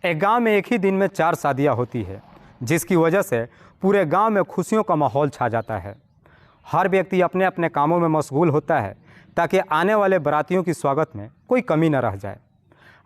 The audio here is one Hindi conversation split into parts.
एक गांव में एक ही दिन में 4 शादियां होती है, जिसकी वजह से पूरे गांव में खुशियों का माहौल छा जाता है। हर व्यक्ति अपने अपने कामों में मशगूल होता है ताकि आने वाले बारातियों की स्वागत में कोई कमी न रह जाए।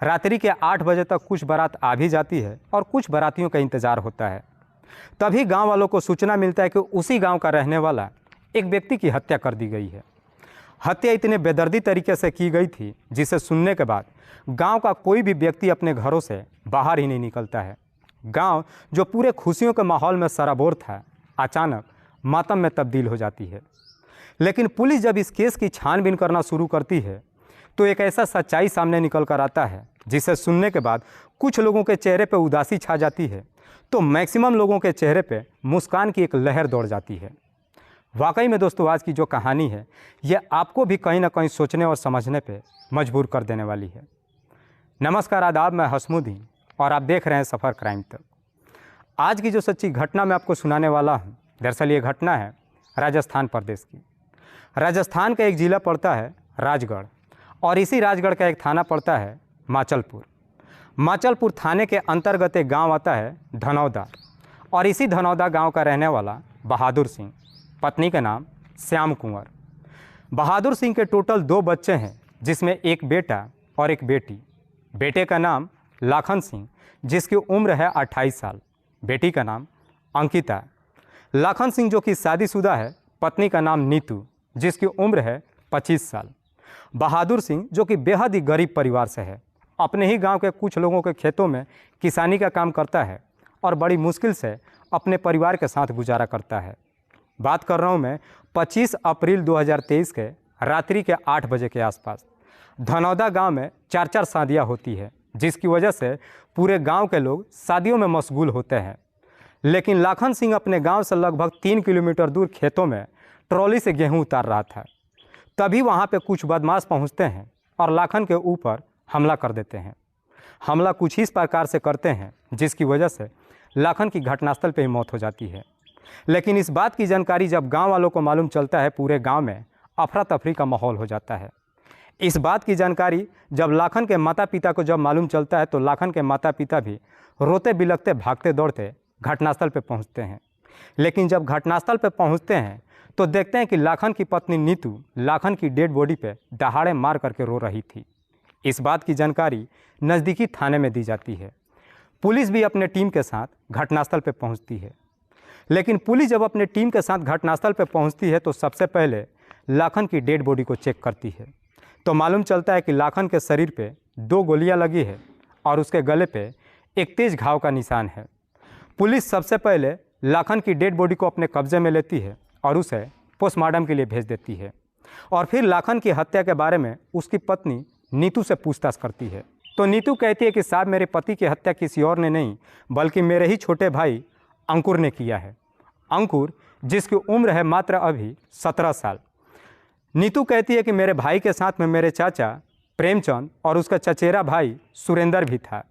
रात्रि के 8 बजे तक कुछ बारात आ भी जाती है और कुछ बारातियों का इंतज़ार होता है। तभी गांव वालों को सूचना मिलता है कि उसी गांव का रहने वाला एक व्यक्ति की हत्या कर दी गई है। हत्या इतने बेदर्दी तरीके से की गई थी जिसे सुनने के बाद गांव का कोई भी व्यक्ति अपने घरों से बाहर ही नहीं निकलता है। गांव जो पूरे खुशियों के माहौल में सराबोर था, अचानक मातम में तब्दील हो जाती है। लेकिन पुलिस जब इस केस की छानबीन करना शुरू करती है तो एक ऐसा सच्चाई सामने निकल कर आता है जिसे सुनने के बाद कुछ लोगों के चेहरे पर उदासी छा जाती है तो मैक्सिमम लोगों के चेहरे पे मुस्कान की एक लहर दौड़ जाती है। वाकई में दोस्तों, आज की जो कहानी है ये आपको भी कहीं ना कहीं सोचने और समझने पे मजबूर कर देने वाली है। नमस्कार, आदाब, मैं हसमुद्दीन और आप देख रहे हैं सफ़र क्राइम तक। आज की जो सच्ची घटना मैं आपको सुनाने वाला हूँ, दरअसल ये घटना है राजस्थान प्रदेश की। राजस्थान का एक ज़िला पड़ता है राजगढ़ और इसी राजगढ़ का एक थाना पड़ता है माचलपुर। माचलपुर थाने के अंतर्गत एक गांव आता है धनौदा और इसी धनौदा गांव का रहने वाला बहादुर सिंह, पत्नी का नाम श्याम कुंवर। बहादुर सिंह के टोटल 2 बच्चे हैं, जिसमें एक बेटा और एक बेटी। बेटे का नाम लाखन सिंह, जिसकी उम्र है 28 साल। बेटी का नाम अंकिता। लाखन सिंह जो कि शादीशुदा है, पत्नी का नाम नीतू, जिसकी उम्र है 25 साल। बहादुर सिंह जो कि बेहद ही गरीब परिवार से है, अपने ही गांव के कुछ लोगों के खेतों में किसानी का काम करता है और बड़ी मुश्किल से अपने परिवार के साथ गुजारा करता है। बात कर रहा हूं मैं 25 अप्रैल 2023 के रात्रि के 8 बजे के आसपास। धनौदा गांव में 4 शादियां होती है, जिसकी वजह से पूरे गांव के लोग शादियों में मशगूल होते हैं। लेकिन लाखन सिंह अपने गांव से लगभग 3 किलोमीटर दूर खेतों में ट्रॉली से गेहूं उतार रहा था। तभी वहां पे कुछ बदमाश पहुंचते हैं और लाखन के ऊपर हमला कर देते हैं। हमला कुछ इस प्रकार से करते हैं जिसकी वजह से लाखन की घटनास्थल पर ही मौत हो जाती है। लेकिन इस बात की जानकारी जब गांव वालों को मालूम चलता है, पूरे गांव में अफरा तफरी का माहौल हो जाता है। इस बात की जानकारी जब लाखन के माता पिता को जब मालूम चलता है तो लाखन के माता पिता भी रोते बिलखते भागते दौड़ते घटनास्थल पर पहुंचते हैं। लेकिन जब घटनास्थल पर पहुंचते हैं तो देखते हैं कि लाखन की पत्नी नीतू लाखन की डेड बॉडी पे दहाड़े मार करके रो रही थी। इस बात की जानकारी नज़दीकी थाने में दी जाती है। पुलिस भी अपने टीम के साथ घटनास्थल पर पहुँचती है। लेकिन पुलिस जब अपने टीम के साथ घटनास्थल पर पहुंचती है तो सबसे पहले लाखन की डेड बॉडी को चेक करती है तो मालूम चलता है कि लाखन के शरीर पे 2 गोलियां लगी है और उसके गले पे एक तेज घाव का निशान है। पुलिस सबसे पहले लाखन की डेड बॉडी को अपने कब्जे में लेती है और उसे पोस्टमार्टम के लिए भेज देती है और फिर लाखन की हत्या के बारे में उसकी पत्नी नीतू से पूछताछ करती है। तो नीतू कहती है कि साहब, मेरे पति की हत्या किसी और ने नहीं बल्कि मेरे ही छोटे भाई अंकुर ने किया है। अंकुर जिसकी उम्र है मात्र अभी 17 साल। नीतू कहती है कि मेरे भाई के साथ में मेरे चाचा प्रेमचंद और उसका चचेरा भाई सुरेंद्र भी था।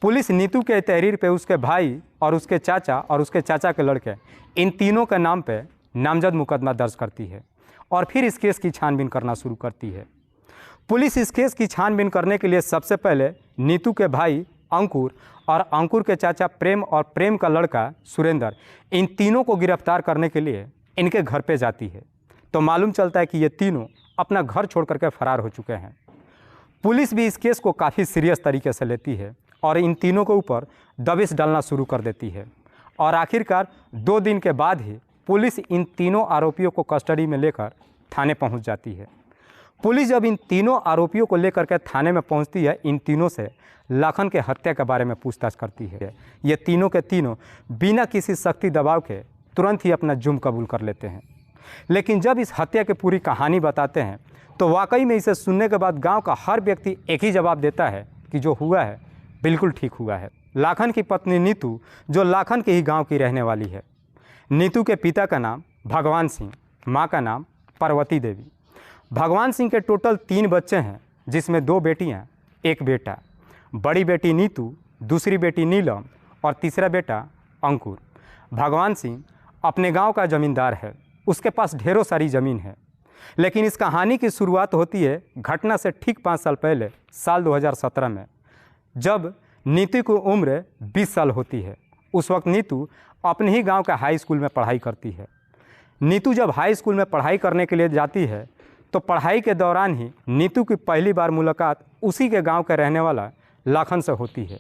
पुलिस नीतू के तहरीर पे उसके भाई और उसके चाचा और उसके चाचा के लड़के, इन तीनों के नाम पे नामजद मुकदमा दर्ज करती है और फिर इस केस की छानबीन करना शुरू करती है। पुलिस इस केस की छानबीन करने के लिए सबसे पहले नीतू के भाई अंकुर और अंकुर के चाचा प्रेम और प्रेम का लड़का सुरेंद्र, इन तीनों को गिरफ्तार करने के लिए इनके घर पे जाती है तो मालूम चलता है कि ये तीनों अपना घर छोड़ करके फरार हो चुके हैं। पुलिस भी इस केस को काफ़ी सीरियस तरीके से लेती है और इन तीनों के ऊपर दबिश डालना शुरू कर देती है और आखिरकार 2 दिन के बाद ही पुलिस इन तीनों आरोपियों को कस्टडी में लेकर थाने पहुँच जाती है। पुलिस जब इन तीनों आरोपियों को लेकर के थाने में पहुंचती है, इन तीनों से लाखन के हत्या के बारे में पूछताछ करती है। ये तीनों के तीनों बिना किसी सख्ती दबाव के तुरंत ही अपना जुर्म कबूल कर लेते हैं। लेकिन जब इस हत्या की पूरी कहानी बताते हैं तो वाकई में इसे सुनने के बाद गांव का हर व्यक्ति एक ही जवाब देता है कि जो हुआ है बिल्कुल ठीक हुआ है। लाखन की पत्नी नीतू जो लाखन के ही गाँव की रहने वाली है। नीतू के पिता का नाम भगवान सिंह, माँ का नाम पार्वती देवी। भगवान सिंह के टोटल 3 बच्चे हैं, जिसमें 2 बेटियां, 1 बेटा। बड़ी बेटी नीतू, दूसरी बेटी नीलम और तीसरा बेटा अंकुर। भगवान सिंह अपने गांव का ज़मींदार है, उसके पास ढेरों सारी ज़मीन है। लेकिन इस कहानी की शुरुआत होती है घटना से ठीक 5 साल पहले, साल 2017 में, जब नीतू की उम्र 20 साल होती है। उस वक्त नीतू अपने ही गांव के हाई स्कूल में पढ़ाई करती है। नीतू जब हाई स्कूल में पढ़ाई करने के लिए जाती है तो पढ़ाई के दौरान ही नीतू की पहली बार मुलाकात उसी के गांव के रहने वाला लाखन से होती है।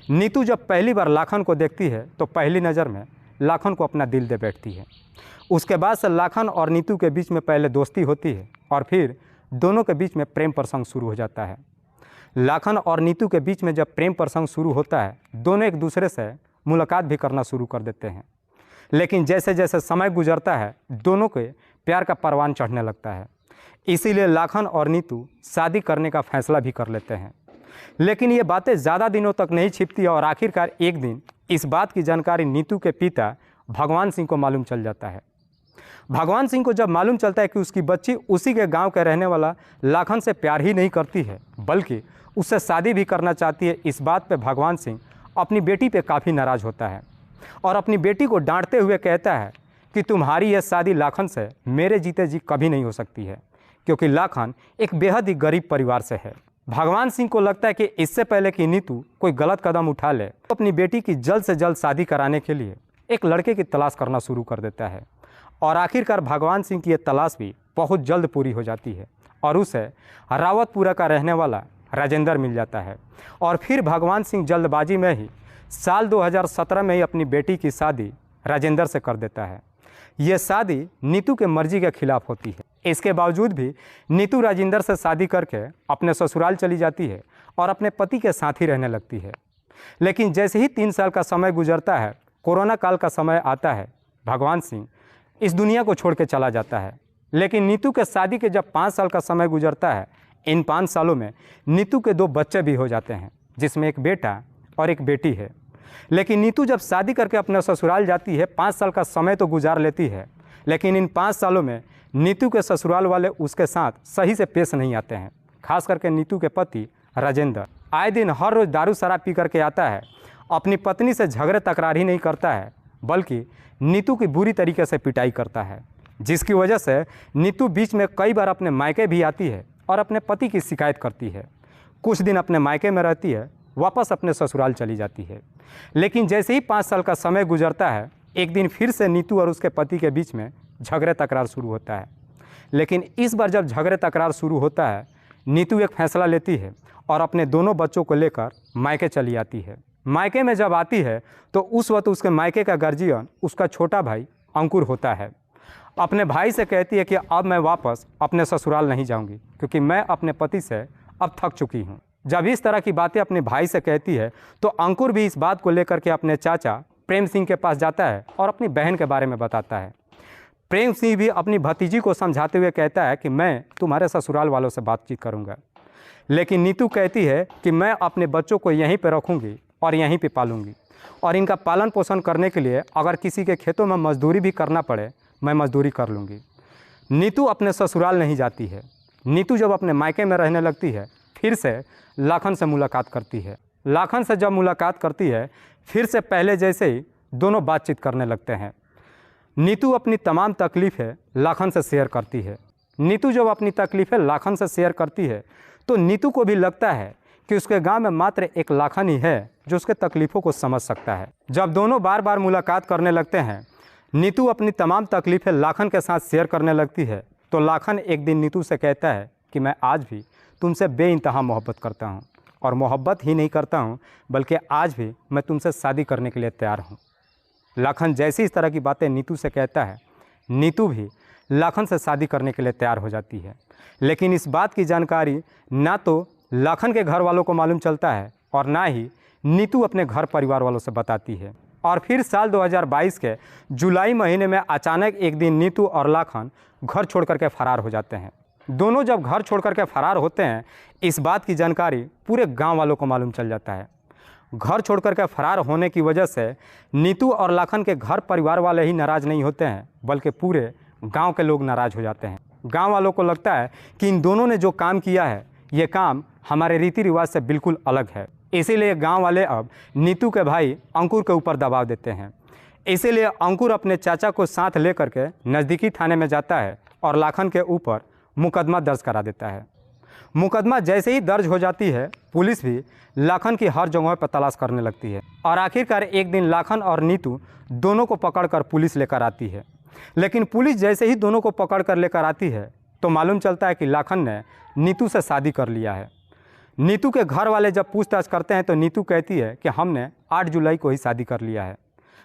नीतू जब पहली बार लाखन को देखती है तो पहली नज़र में लाखन को अपना दिल दे बैठती है। उसके बाद से लाखन और नीतू के बीच में पहले दोस्ती होती है और फिर दोनों के बीच में प्रेम प्रसंग शुरू हो जाता है। लाखन और नीतू के बीच में जब प्रेम प्रसंग शुरू होता है, दोनों एक दूसरे से मुलाकात भी करना शुरू कर देते हैं। लेकिन जैसे जैसे समय गुजरता है, दोनों के प्यार का परवान चढ़ने लगता है। इसीलिए लाखन और नीतू शादी करने का फैसला भी कर लेते हैं। लेकिन ये बातें ज़्यादा दिनों तक नहीं छिपती और आखिरकार एक दिन इस बात की जानकारी नीतू के पिता भगवान सिंह को मालूम चल जाता है। भगवान सिंह को जब मालूम चलता है कि उसकी बच्ची उसी के गांव के रहने वाला लाखन से प्यार ही नहीं करती है बल्कि उससे शादी भी करना चाहती है, इस बात पे भगवान सिंह अपनी बेटी पे काफ़ी नाराज़ होता है और अपनी बेटी को डांटते हुए कहता है कि तुम्हारी यह शादी लाखन से मेरे जीते जी कभी नहीं हो सकती है, क्योंकि लाखन एक बेहद ही गरीब परिवार से है। भगवान सिंह को लगता है कि इससे पहले कि नीतू कोई गलत कदम उठा ले तो अपनी बेटी की जल्द से जल्द शादी कराने के लिए एक लड़के की तलाश करना शुरू कर देता है। और आखिरकार भगवान सिंह की यह तलाश भी बहुत जल्द पूरी हो जाती है और उसे रावतपुरा का रहने वाला राजेंद्र मिल जाता है। और फिर भगवान सिंह जल्दबाजी में ही साल 2017 में ही अपनी बेटी की शादी राजेंद्र से कर देता है। यह शादी नीतू के मर्जी के खिलाफ होती है। इसके बावजूद भी नीतू राजेंद्र से शादी करके अपने ससुराल चली जाती है और अपने पति के साथ ही रहने लगती है। लेकिन जैसे ही 3 साल का समय गुजरता है, कोरोना काल का समय आता है, भगवान सिंह इस दुनिया को छोड़ के चला जाता है। लेकिन नीतू के शादी के जब 5 साल का समय गुजरता है, इन 5 सालों में नीतू के 2 बच्चे भी हो जाते हैं, जिसमें एक बेटा और एक बेटी है। लेकिन नीतू जब शादी करके अपना ससुराल जाती है, 5 साल का समय तो गुजार लेती है, लेकिन इन 5 सालों में नीतू के ससुराल वाले उसके साथ सही से पेश नहीं आते हैं। खास करके नीतू के पति राजेंद्र आए दिन हर रोज़ दारू शराब पी करके आता है, अपनी पत्नी से झगड़े तकरार ही नहीं करता है बल्कि नीतू की बुरी तरीके से पिटाई करता है, जिसकी वजह से नीतू बीच में कई बार अपने मायके भी आती है और अपने पति की शिकायत करती है। कुछ दिन अपने मायके में रहती है, वापस अपने ससुराल चली जाती है। लेकिन जैसे ही 5 साल का समय गुजरता है, एक दिन फिर से नीतू और उसके पति के बीच में झगड़े तकरार शुरू होता है। लेकिन इस बार जब झगड़े तकरार शुरू होता है, नीतू एक फैसला लेती है और अपने दोनों बच्चों को लेकर मायके चली आती है। मायके में जब आती है तो उस वक्त उसके मायके का गार्जियन उसका छोटा भाई अंकुर होता है। अपने भाई से कहती है कि अब मैं वापस अपने ससुराल नहीं जाऊंगी, क्योंकि मैं अपने पति से अब थक चुकी हूं। जब इस तरह की बातें अपने भाई से कहती है तो अंकुर भी इस बात को लेकर के अपने चाचा प्रेम सिंह के पास जाता है और अपनी बहन के बारे में बताता है। प्रेम सिंह भी अपनी भतीजी को समझाते हुए कहता है कि मैं तुम्हारे ससुराल वालों से बातचीत करूंगा। लेकिन नीतू कहती है कि मैं अपने बच्चों को यहीं पर रखूँगी और यहीं पे पालूंगी, और इनका पालन पोषण करने के लिए अगर किसी के खेतों में मजदूरी भी करना पड़े, मैं मजदूरी कर लूँगी। नीतू अपने ससुराल नहीं जाती है। नीतू जब अपने मायके में रहने लगती है, फिर से लाखन से मुलाकात करती है। लाखन से जब मुलाकात करती है, फिर से पहले जैसे ही दोनों बातचीत करने लगते हैं। नीतू अपनी तमाम तकलीफ़ें लाखन से शेयर करती है। नीतू जब अपनी तकलीफ़ें लाखन से शेयर करती है तो नीतू को भी लगता है कि उसके गांव में मात्र एक लाखन ही है जो उसके तकलीफ़ों को समझ सकता है। जब दोनों बार बार मुलाकात करने लगते हैं, नीतू अपनी तमाम तकलीफ़ें लाखन के साथ शेयर करने लगती है। तो लाखन एक दिन नीतू से कहता है कि मैं आज भी तुमसे बेइंतहा मोहब्बत करता हूँ, और मोहब्बत ही नहीं करता हूँ बल्कि आज भी मैं तुमसे शादी करने के लिए तैयार हूँ। लाखन जैसी इस तरह की बातें नीतू से कहता है, नीतू भी लाखन से शादी करने के लिए तैयार हो जाती है। लेकिन इस बात की जानकारी ना तो लाखन के घर वालों को मालूम चलता है और ना ही नीतू अपने घर परिवार वालों से बताती है। और फिर साल 2022 के जुलाई महीने में अचानक एक दिन नीतू और लाखन घर छोड़ करके फरार हो जाते हैं। दोनों जब घर छोड़ करके फरार होते हैं, इस बात की जानकारी पूरे गांव वालों को मालूम चल जाता है। घर छोड़ करके फरार होने की वजह से नीतू और लाखन के घर परिवार वाले ही नाराज़ नहीं होते हैं बल्कि पूरे गांव के लोग नाराज़ हो जाते हैं। गांव वालों को लगता है कि इन दोनों ने जो काम किया है, ये काम हमारे रीति रिवाज से बिल्कुल अलग है। इसीलिए गांव वाले अब नीतू के भाई अंकुर के ऊपर दबाव देते हैं। इसीलिए अंकुर अपने चाचा को साथ लेकर के नज़दीकी थाने में जाता है और लाखन के ऊपर मुकदमा दर्ज करा देता है। मुकदमा जैसे ही दर्ज हो जाती है, पुलिस भी लाखन की हर जगह पर तलाश करने लगती है और आखिरकार एक दिन लाखन और नीतू दोनों को पकड़कर पुलिस लेकर आती है। लेकिन पुलिस जैसे ही दोनों को पकड़कर लेकर आती है तो मालूम चलता है कि लाखन ने नीतू से शादी कर लिया है। नीतू के घर वाले जब पूछताछ करते हैं तो नीतू कहती है कि हमने 8 जुलाई को ही शादी कर लिया है।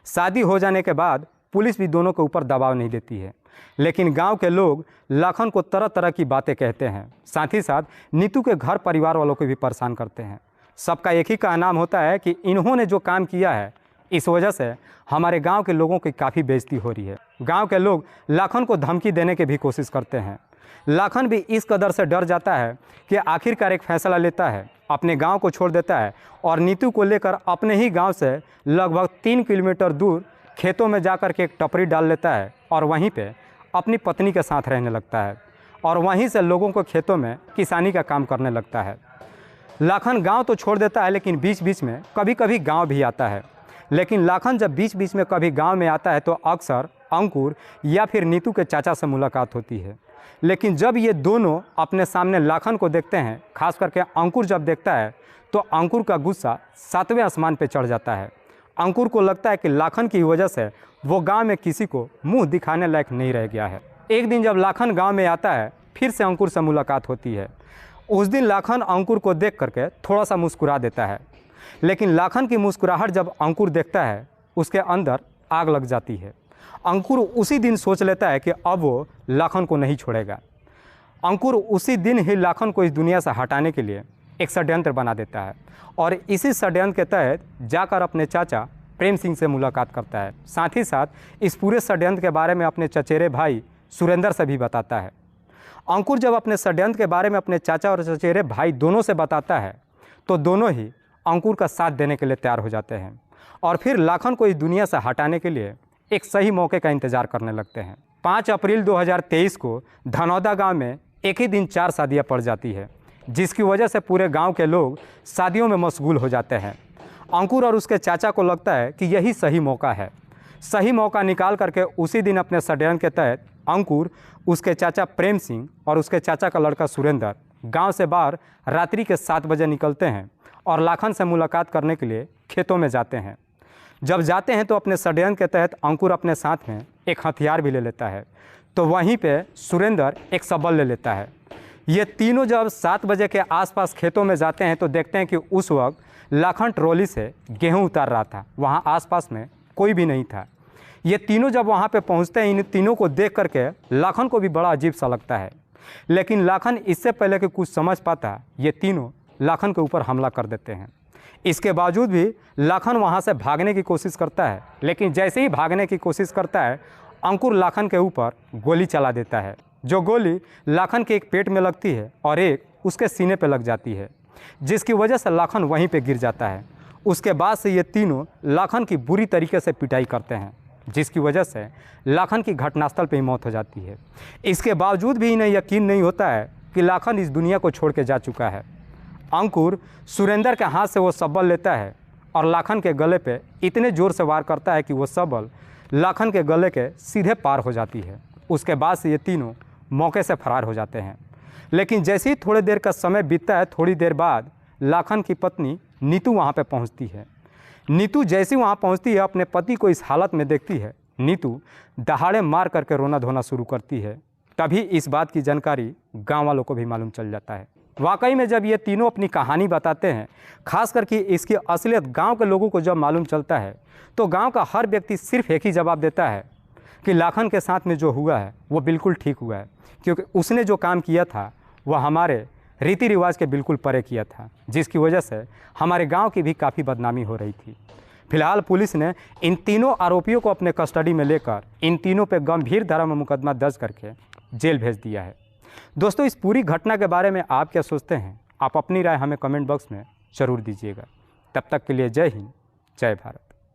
शादी हो जाने के बाद पुलिस भी दोनों के ऊपर दबाव नहीं देती है, लेकिन गांव के लोग लाखन को तरह तरह की बातें कहते हैं। साथ ही साथ नीतू के घर परिवार वालों को भी परेशान करते हैं। सबका एक ही का नाम होता है कि इन्होंने जो काम किया है इस वजह से हमारे गांव के लोगों की काफ़ी बेइज्जती हो रही है। गांव के लोग लाखन को धमकी देने की भी कोशिश करते हैं। लाखन भी इस कदर से डर जाता है कि आखिरकार एक फैसला लेता है, अपने गांव को छोड़ देता है और नीतू को लेकर अपने ही गांव से लगभग 3 किलोमीटर दूर खेतों में जाकर के एक टपरी डाल लेता है और वहीं पे अपनी पत्नी के साथ रहने लगता है और वहीं से लोगों को खेतों में किसानी का काम करने लगता है। लाखन गांव तो छोड़ देता है, लेकिन बीच बीच में कभी कभी गांव भी आता है। लेकिन लाखन जब बीच बीच में कभी गांव में आता है तो अक्सर अंकुर या फिर नीतू के चाचा से मुलाकात होती है। लेकिन जब ये दोनों अपने सामने लाखन को देखते हैं, खास करके अंकुर जब देखता है तो अंकुर का गुस्सा 7वें आसमान पे चढ़ जाता है। अंकुर को लगता है कि लाखन की वजह से वो गांव में किसी को मुंह दिखाने लायक नहीं रह गया है। एक दिन जब लाखन गांव में आता है, फिर से अंकुर से मुलाकात होती है। उस दिन लाखन अंकुर को देख करके थोड़ा सा मुस्कुरा देता है, लेकिन लाखन की मुस्कुराहट जब अंकुर देखता है उसके अंदर आग लग जाती है। अंकुर उसी दिन सोच लेता है कि अब वो लाखन को नहीं छोड़ेगा। अंकुर उसी दिन ही लाखन को इस दुनिया से हटाने के लिए एक षड्यंत्र बना देता है और इसी षड्यंत्र के तहत जाकर अपने चाचा प्रेम सिंह से मुलाकात करता है। साथ ही साथ इस पूरे षड्यंत्र के बारे में अपने चचेरे भाई सुरेंद्र से भी बताता है। अंकुर जब अपने षड्यंत्र के बारे में अपने चाचा और चचेरे भाई दोनों से बताता है तो दोनों ही अंकुर का साथ देने के लिए तैयार हो जाते हैं और फिर लाखन को इस दुनिया से हटाने के लिए एक सही मौके का इंतजार करने लगते हैं। 5 अप्रैल 2023 को धनौदा गांव में एक ही दिन 4 शादियां पड़ जाती है, जिसकी वजह से पूरे गांव के लोग शादियों में मशगूल हो जाते हैं। अंकुर और उसके चाचा को लगता है कि यही सही मौका है। सही मौका निकाल करके उसी दिन अपने षड्यंत्र के तहत अंकुर, उसके चाचा प्रेम सिंह और उसके चाचा का लड़का सुरेंद्र गांव से बाहर रात्रि के 7 बजे निकलते हैं और लाखन से मुलाकात करने के लिए खेतों में जाते हैं। जब जाते हैं तो अपने षड्यंत्र के तहत अंकुर अपने साथ में एक हथियार भी ले लेता है, तो वहीं पे सुरेंद्र एक सबल ले लेता है। ये तीनों जब 7 बजे के आसपास खेतों में जाते हैं तो देखते हैं कि उस वक्त लाखन ट्रॉली से गेहूं उतार रहा था। वहाँ आसपास में कोई भी नहीं था। ये तीनों जब वहाँ पे पहुँचते हैं, इन तीनों को देख करके लाखन को भी बड़ा अजीब सा लगता है, लेकिन लाखन इससे पहले कि कुछ समझ पाता, ये तीनों लाखन के ऊपर हमला कर देते हैं। इसके बावजूद भी लाखन वहाँ से भागने की कोशिश करता है, लेकिन जैसे ही भागने की कोशिश करता है अंकुर लाखन के ऊपर गोली चला देता है। जो गोली लाखन के एक पेट में लगती है और एक उसके सीने पे लग जाती है, जिसकी वजह से लाखन वहीं पे गिर जाता है। उसके बाद से ये तीनों लाखन की बुरी तरीके से पिटाई करते हैं, जिसकी वजह से लाखन की घटनास्थल पे ही मौत हो जाती है। इसके बावजूद भी इन्हें यकीन नहीं होता है कि लाखन इस दुनिया को छोड़ के जा चुका है। अंकुर सुरेंद्र के हाथ से वो सबल लेता है और लाखन के गले पे इतने ज़ोर से वार करता है कि वो सबल लाखन के गले के सीधे पार हो जाती है। उसके बाद से ये तीनों मौके से फरार हो जाते हैं। लेकिन जैसे ही थोड़ी देर का समय बीतता है, थोड़ी देर बाद लाखन की पत्नी नीतू वहाँ पे पहुँचती है। नीतू जैसी वहाँ पहुँचती है, अपने पति को इस हालत में देखती है, नीतू दहाड़े मार करके रोना धोना शुरू करती है। तभी इस बात की जानकारी गांव वालों को भी मालूम चल जाता है। वाकई में जब ये तीनों अपनी कहानी बताते हैं, खास करके इसकी असलियत गांव के लोगों को जब मालूम चलता है, तो गांव का हर व्यक्ति सिर्फ एक ही जवाब देता है कि लाखन के साथ में जो हुआ है वो बिल्कुल ठीक हुआ है, क्योंकि उसने जो काम किया था वह हमारे रीति रिवाज के बिल्कुल परे किया था, जिसकी वजह से हमारे गांव की भी काफ़ी बदनामी हो रही थी। फिलहाल पुलिस ने इन तीनों आरोपियों को अपने कस्टडी में लेकर इन तीनों पर गंभीर धारा में मुकदमा दर्ज करके जेल भेज दिया है। दोस्तों, इस पूरी घटना के बारे में आप क्या सोचते हैं? आप अपनी राय हमें कमेंट बॉक्स में ज़रूर दीजिएगा। तब तक के लिए जय हिंद, जय भारत।